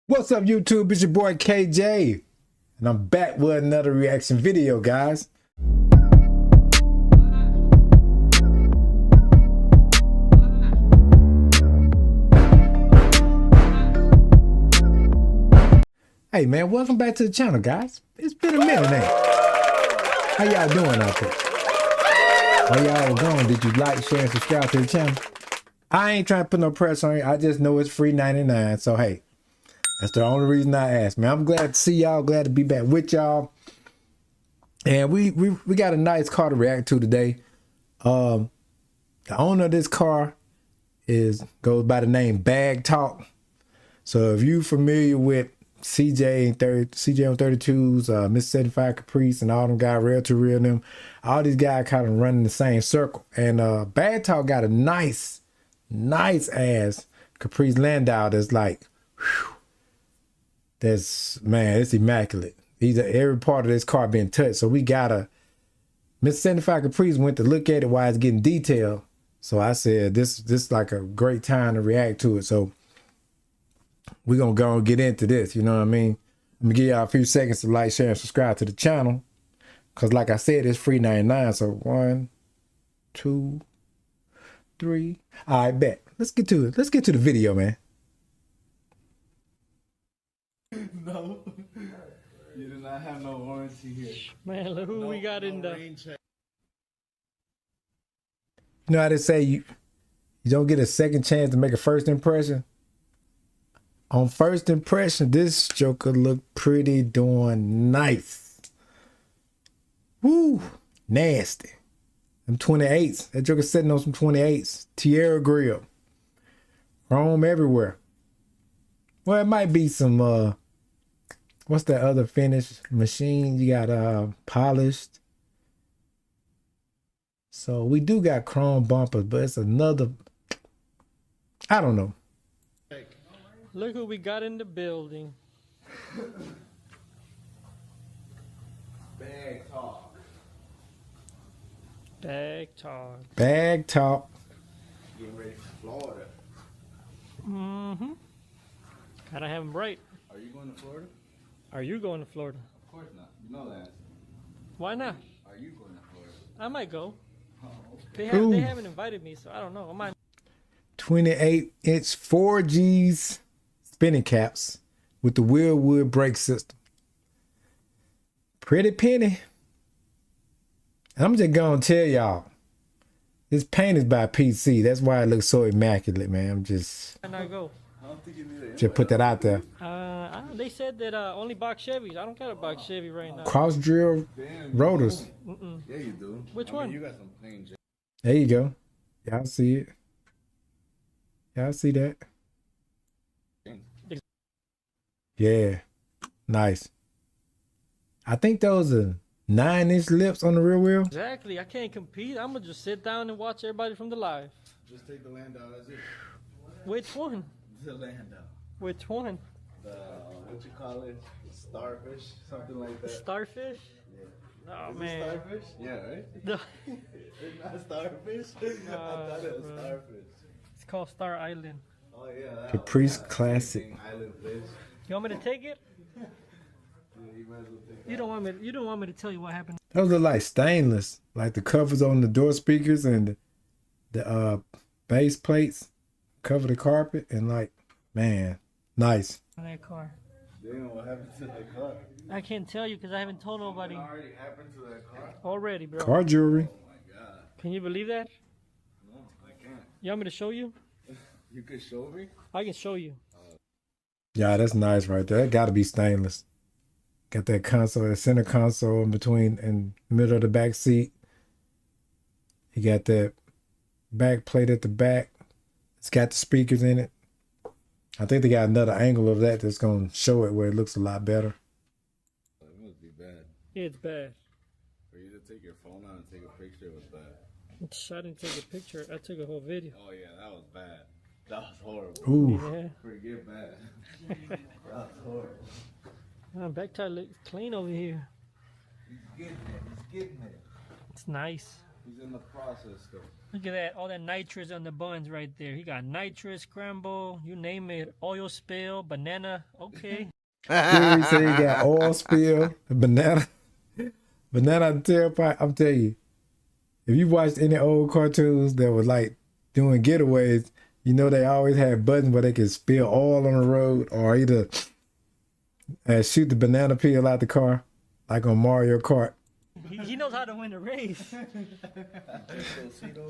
What's up, YouTube? It's your boy KJ, and I'm back with another reaction video, guys. Hey, man, welcome back to the channel, guys. It's been a minute now. How y'all doing out there? While y'all were gone, did you like, share, and subscribe to the channel? I ain't trying to put no pressure on you. I just know it's free 99, so hey. That's the only reason I asked, man. I'm glad to see y'all. Glad to be back with y'all. And we got a nice car to react to today. The owner of this car goes by the name Baggtalk. So if you familiar with CJ on 32s, Miss 75 Caprice, and all them guys, Real to Real them, all these guys kind of running the same circle. And Baggtalk got a nice ass Caprice Landau that's like, whew. It's immaculate. Every part of this car been touched. So we gotta, Miss 75 Caprice went to look at it while it's getting detailed. So I said, this like a great time to react to it. So we're gonna go and get into this, you know what I mean? I'm gonna give y'all a few seconds to like, share, and subscribe to the channel. Cause like I said, it's free 99. So 1, 2, 3. All right, bet. Let's get to it. Let's get to the video, man. No, you do not have no warranty here. Man, look who we got in the... You know how they say you don't get a second chance to make a first impression? On first impression, this Joker looked pretty darn nice. Woo, nasty. Them 28s. That Joker sitting on some 28s. Tierra grill. Chrome everywhere. Well, it might be some what's that other finish machine? You got polished. So we do got chrome bumpers, but it's another, I don't know. Look who we got in the building. Baggtalk. Baggtalk. Baggtalk. Getting ready for Florida. Mm-hmm. Gotta have them right. Are you going to Florida? Are you going to Florida? Of course not. You know that. Why not? Are you going to Florida? I might go. Oh, okay. They haven't invited me, so I don't know. I might. 28-inch 4Gs spinning caps with the Wheelwood brake system. Pretty penny. I'm just gonna tell y'all, this paint is by PC. That's why it looks so immaculate, man. I'm just... Why not go? I don't think you need it. Just put that out there. They said that only box Chevys. I don't got a box Chevy right now. Cross drill rotors. Yeah, you do. Which one? You got some plain J. There you go. Y'all see it. Y'all see that? Yeah. Nice. I think those are 9-inch lips on the rear wheel. Exactly. I can't compete. I'm gonna just sit down and watch everybody from the live. Just take the Landau, that's it. Which one? The Landau. Which one? The, what you call it? Starfish? Something like that. Starfish? Yeah. Oh, Is man. it starfish? Yeah, right? No. It's not starfish? I thought it was starfish. It's called Star Island. Oh, yeah. Caprice Classic. Island fish. You want me to take it? Yeah, you might as well take You don't want me to tell you what happened. Those are like stainless, like the covers on the door speakers and the base plates cover the carpet, and like, man, nice. On that car. Damn, what happened to that car? I can't tell you because I haven't told nobody What already happened to that car? already, bro. Car jewelry. Oh my god. Can you believe that? No, I can't. You want me to show you? You could show me? I can show you. Yeah, that's nice right there. That got to be stainless. Got that console, the center console in between and middle of the back seat. You got that back plate at the back. It's got the speakers in it. I think they got another angle of that that's going to show it where it looks a lot better. It must be bad. Yeah, it's bad. For you to take your phone out and take a picture was bad. I didn't take a picture. I took a whole video. Oh yeah, that was bad. That was horrible. Ooh. Yeah. Forget bad. That was horrible. Baggtalk looks clean over here. He's getting it. He's getting it. It's nice. He's in the process though. Look at that, all that nitrous on the buns right there. He got nitrous, scramble, you name it, oil spill, banana. Okay. Jerry said he got oil spill, banana tailpipe. I'm telling you, if you watched any old cartoons that were like doing getaways, you know they always had buttons where they could spill oil on the road or either shoot the banana peel out the car, like on Mario Kart. He knows how to win a race.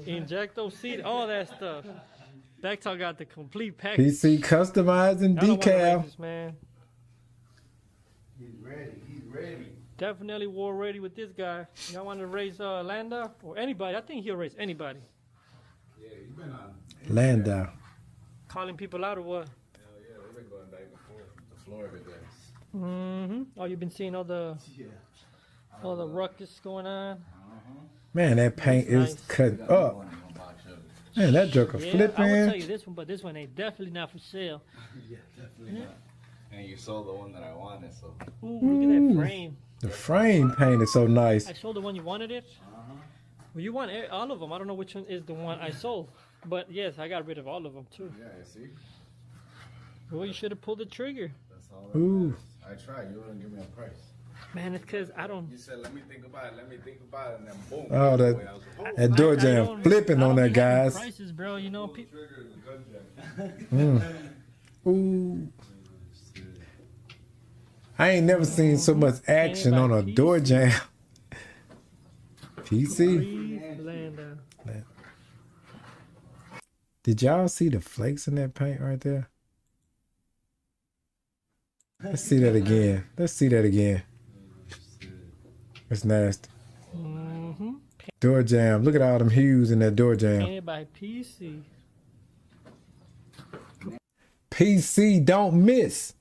Injecto seat, all that stuff. Baggtalk got the complete package. PC customizing I don't wanna decal. race this, man. He's ready. He's ready. Definitely war ready with this guy. Y'all want to race Landau or anybody? I think he'll race anybody. Yeah, he's been on. Landau. Calling people out or what? Hell yeah, they've been going back and forth with the Florida guys. Mm-hmm. Oh, you've been seeing all the ruckus going on. Man, that paint is Nice. cut up. Man, that joker Yeah, I flipping. will tell you this one, but this one ain't definitely not for sale. Yeah, definitely not. And you saw the one that I wanted, so. Ooh, look at that frame. The frame paint is so nice. I sold the one you wanted it. Well, you want all of them. I don't know which one is the one I sold, but yes, I got rid of all of them too. Yeah, you see? Well, you should have pulled the trigger. That's all that Ooh. matters. I tried. You wouldn't give me a price. Man, it's because I don't. You said, let me think about it. Let me think about it. And then boom. Oh, that- I was like, oh, That door I jam don't- flipping I on don't that, be having guys. Prices, bro. You know, people. trigger is a gun jack. Ooh. I ain't never seen so much action on a door jam. PC. Breathe, Landau. Did y'all see the flakes in that paint right there? Let's see that again. Let's see that again. It's nasty. Mm-hmm. Door jam. Look at all them hues in that door jam. Painted by PC. PC don't miss.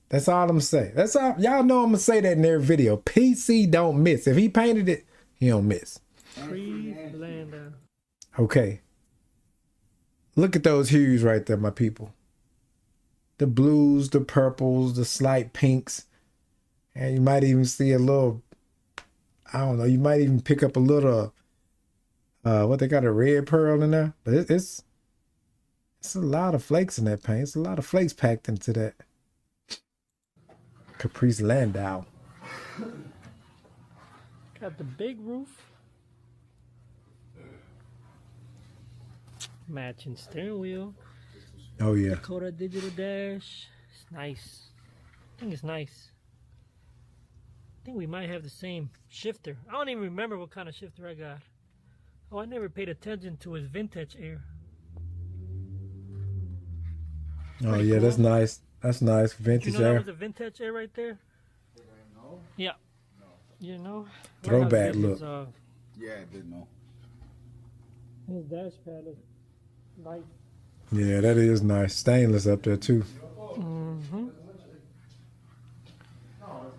That's all I'm gonna say. That's all. Y'all know I'm gonna say that in every video. PC don't miss. If he painted it, he don't miss. Breathe, Landau. Okay. Look at those hues right there, my people. The blues, the purples, the slight pinks. And you might even see a little, I don't know, you might even pick up a little, what they got, a red pearl in there. But it's a lot of flakes in that paint. It's a lot of flakes packed into that. Caprice Landau. Got the big roof. Matching steering wheel. Oh, yeah. Dakota digital dash. It's nice. I think it's nice. I think we might have the same shifter. I don't even remember what kind of shifter I got. Oh, I never paid attention to his vintage air. Oh, Pretty yeah, that's cool. nice. That's nice. Did Vintage you know that air. was a vintage air right there? Yeah. You know? Throwback His, look. Yeah, I did know. his dash pad is nice. Yeah, that is nice. Stainless up there, too. Mm-hmm.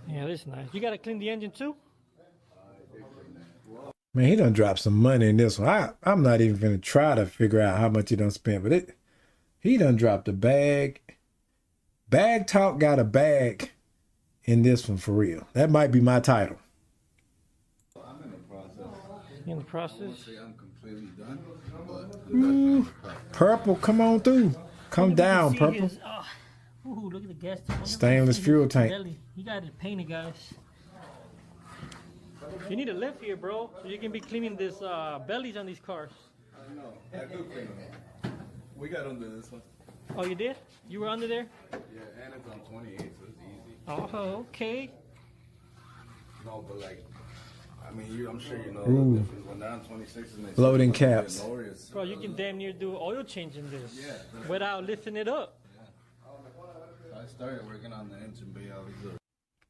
Yeah, this is nice. You gotta clean the engine too? Man, he done dropped some money in this one. I'm not even gonna try to figure out how much he done spent, but he done dropped a bag. Baggtalk got a bag in this one for real. That might be my title. I'm in the process. In the I won't process? say I'm completely done, but I'm definitely in the process. Purple, come on through. Come down, See purple. his, ooh, look at the gas tank. Wonder if you Stainless see his fuel tank. belly. He got it painted, guys. You need a lift here, bro, so you can be cleaning this bellies on these cars. I know. I do clean them. We got under this one. Oh, you did? You were under there? Yeah, and it's on 28, so it's easy. Oh, okay. No, but like, I mean, I'm sure you know Ooh. the difference when they're on 26 and they Floating start getting caps. lower, it's- Bro, you can damn near do oil change in this Yeah. without lifting it up. So I started working on the engine bay out of the.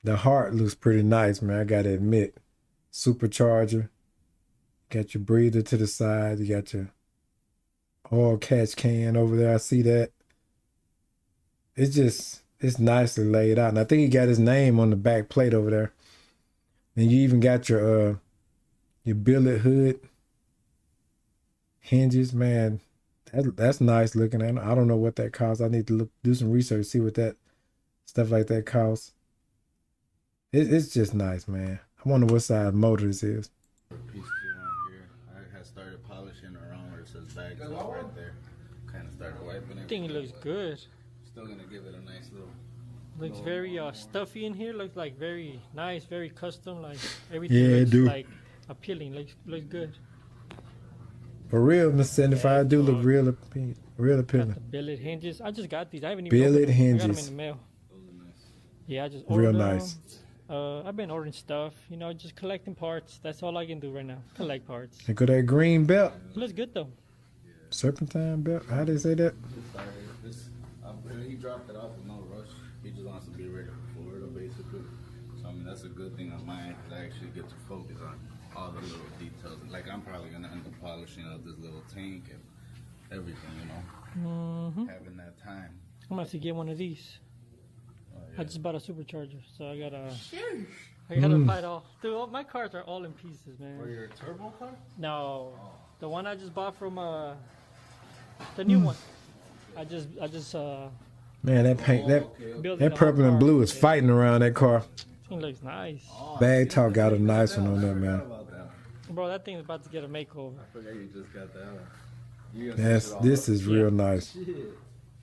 The heart looks pretty nice, man. I gotta admit. Supercharger. Got your breather to the side. You got your oil catch can over there. I see that. It's nicely laid out. And I think he got his name on the back plate over there. And you even got your billet hood hinges, man. That's nice looking. I don't know what that costs. I need to do some research, see what that stuff like that costs. It's just nice, man. I wonder what size motor this is. Piece around here. I had thing looks good. Still gonna give it a nice little. Looks very stuffy in here. Looks like very nice, very custom. Like everything Yeah, it looks do. like appealing. Looks good. For real, Mr. 75 do look real appealing. Real Got the appealing. billet hinges. I just got these. I haven't even Billet opened them. I got them in hinges. the mail. Those are nice. Yeah, I just Real ordered nice. them. I've been ordering stuff. You know, just collecting parts. That's all I can do right now. Collect parts. Look at that green belt. Looks good though. Serpentine belt. How they say that? He dropped it off with no rush. He just wants to be ready for Florida, basically. So I mean, that's a good thing on mine because I actually get to focus on all the little details. Like I'm probably gonna end up polishing up this little tank and everything, you know. Having that time. I'm gonna have to get one of these. Oh, I yeah. just bought a supercharger, so I gotta fight off. Dude, all my cars are all in pieces, man. Or your turbo car? No, the one I just bought from the new one. I just Man, that paint, that built that purple and blue is fighting around that car. Thing looks nice, Baggtalk got a nice one on there, man. About that one. bro. That thing's about to get a makeover. I forgot you just got that one. You gonna That's switch it all this up? is real nice. Shit.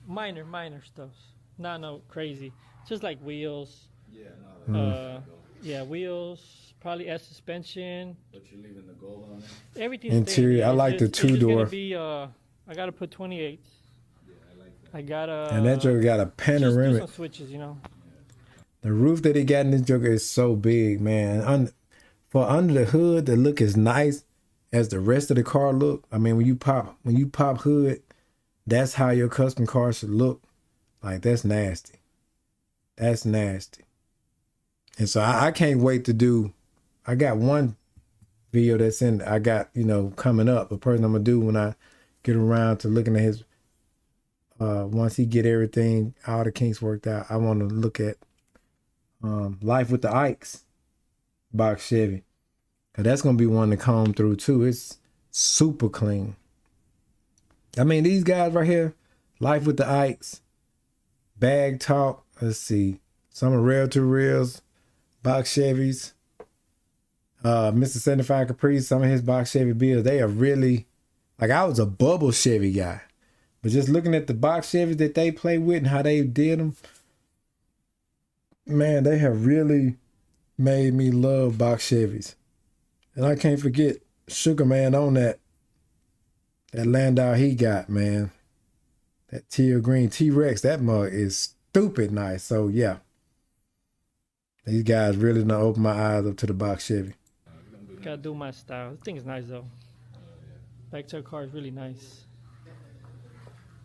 Minor stuff. Not no crazy. Just like wheels. Yeah, no. Yeah, wheels. Probably S suspension. But you're leaving the gold on there. Everything. Interior, I like the two-door. I gotta put 28. Yeah, I like that. I gotta. And that joker got a just do panoramic. some switches, you know. The roof that he got in this joker is so big, man. For under the hood, the look is nice as the rest of the car look. I mean, when you pop hood, that's how your custom car should look. Like that's nasty. That's nasty. And so I can't wait to do. I got one video that's I got, you know, coming up. A person I'm gonna do when I get around to looking at his. Once he get everything, all the kinks worked out, I want to look at Life with the Ikes box Chevy. Cause that's gonna be one to comb through too. It's super clean. I mean, these guys right here, Life with the Ikes, Baggtalk. Let's see, some of Rail to Reels, box Chevys. Mr. 75 Caprice, some of his box Chevy builds, they are really, like I was a bubble Chevy guy. But just looking at the box Chevys that they play with and how they did them, man, they have really made me love box Chevys. And I can't forget Sugar Man on that Landau he got, man. That teal green T-Rex, that mug is stupid nice. So yeah, these guys really done opened my eyes up to the box Chevy. Gotta do my style. The thing is nice though. Back to the car is really nice.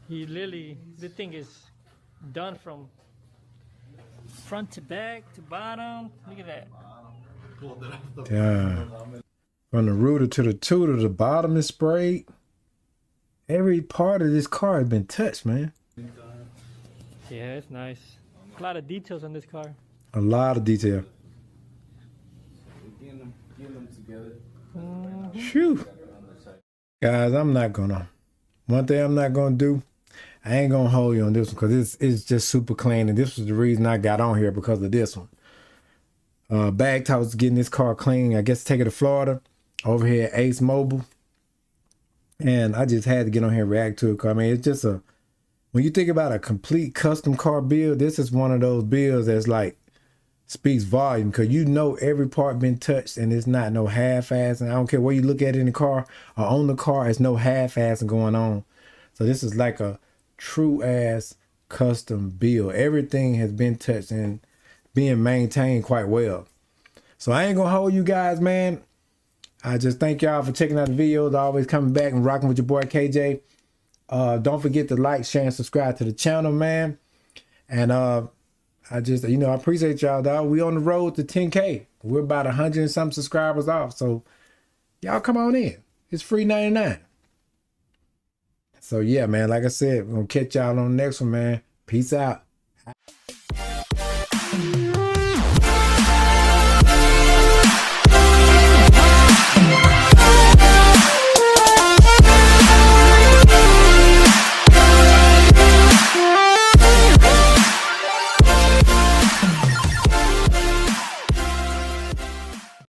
The thing is done from front to back to bottom. Look at that. Yeah. From the rooter to the tutor, the bottom is sprayed. Every part of this car has been touched, man. Yeah, it's nice. A lot of details on this car. A lot of detail. Getting them together. Phew. Guys, one thing I'm not gonna do, I ain't gonna hold you on this one because it's just super clean, and this was the reason I got on here because of this one. Baggtalk was getting this car clean. I guess take it to Florida, over here at Ace Mobile. And I just had to get on here and react to it. I mean, it's just when you think about a complete custom car build, this is one of those builds that's like, speaks volume because you know every part been touched and it's not no half-ass. And I don't care where you look at it in the car or on the car, there's no half-ass going on. So this is like a true-ass custom build. Everything has been touched and being maintained quite well. So I ain't gonna hold you guys, man. I just thank y'all for checking out the videos, always coming back and rocking with your boy KJ. Don't forget to like, share, and subscribe to the channel, man. And I just, I appreciate y'all, dog. We on the road to 10K. We're about 100 and some subscribers off. So y'all come on in. It's free 99. So yeah, man, like I said, we're gonna catch y'all on the next one, man. Peace out.